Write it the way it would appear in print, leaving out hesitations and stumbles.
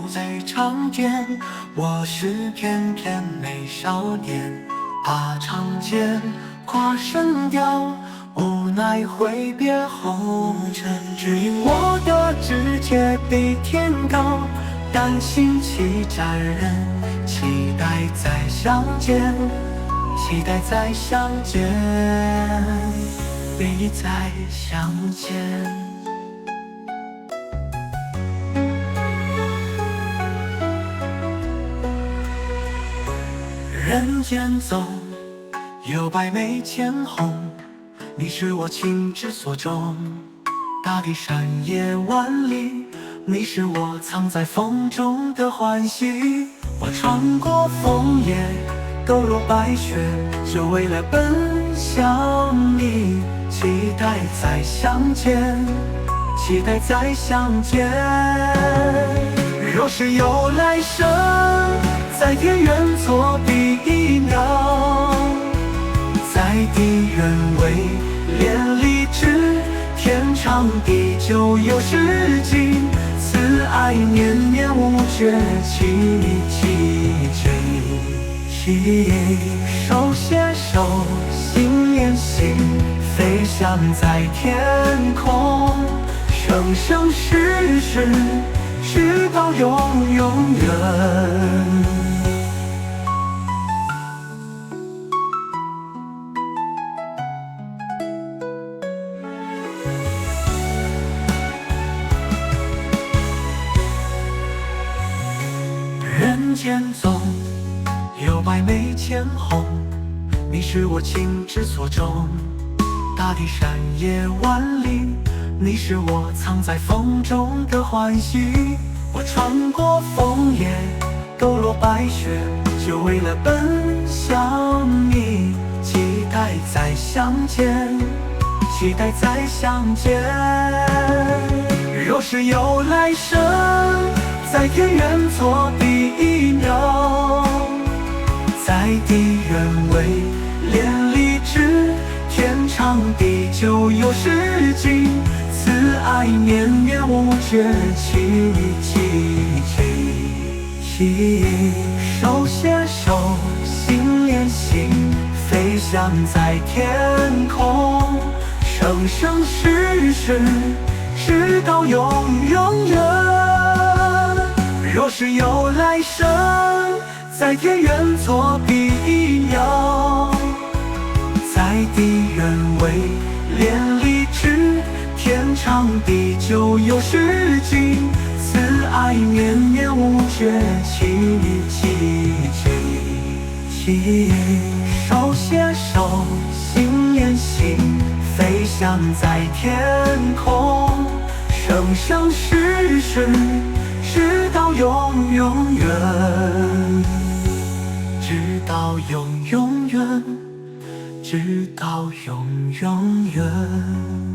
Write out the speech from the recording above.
在长天。我是翩翩美少年，爬长剑，跨神雕，无奈挥别红尘。只因我的志节比天高，丹心气斩人，期待再相见，期待再相见，必再相见。人间走，有百媚千红，你是我情之所钟。大地山野万里，你是我藏在风中的欢喜。我穿过枫叶，抖落白雪，就为了奔向你。期待再相见，期待再相见。若是有来生，在天愿做第一鸟，在地愿为连理枝，天长地久有时尽，此爱绵绵无绝期。手牵手，心连心，飞翔在天空，生生世世，直到永远。人间走，有百媚千红，你是我情之所钟。大地山野万里，你是我藏在风中的欢喜。我穿过枫叶，抖落白雪，就为了奔向你。期待再相见，期待再相见。若是有来生，在天愿做第一鸟，在地愿为连理枝，天长地久有时尽，此爱绵绵无绝期。手牵手，心连心，飞翔在天空，生生世世，直到永远。若是有来生，在天愿做第一鸟，在地愿为连理枝，天长地久有时尽，此爱绵绵无绝期。手牵手，心连心，飞翔在天空，生生世世，直到永远，直到永远，直到永远。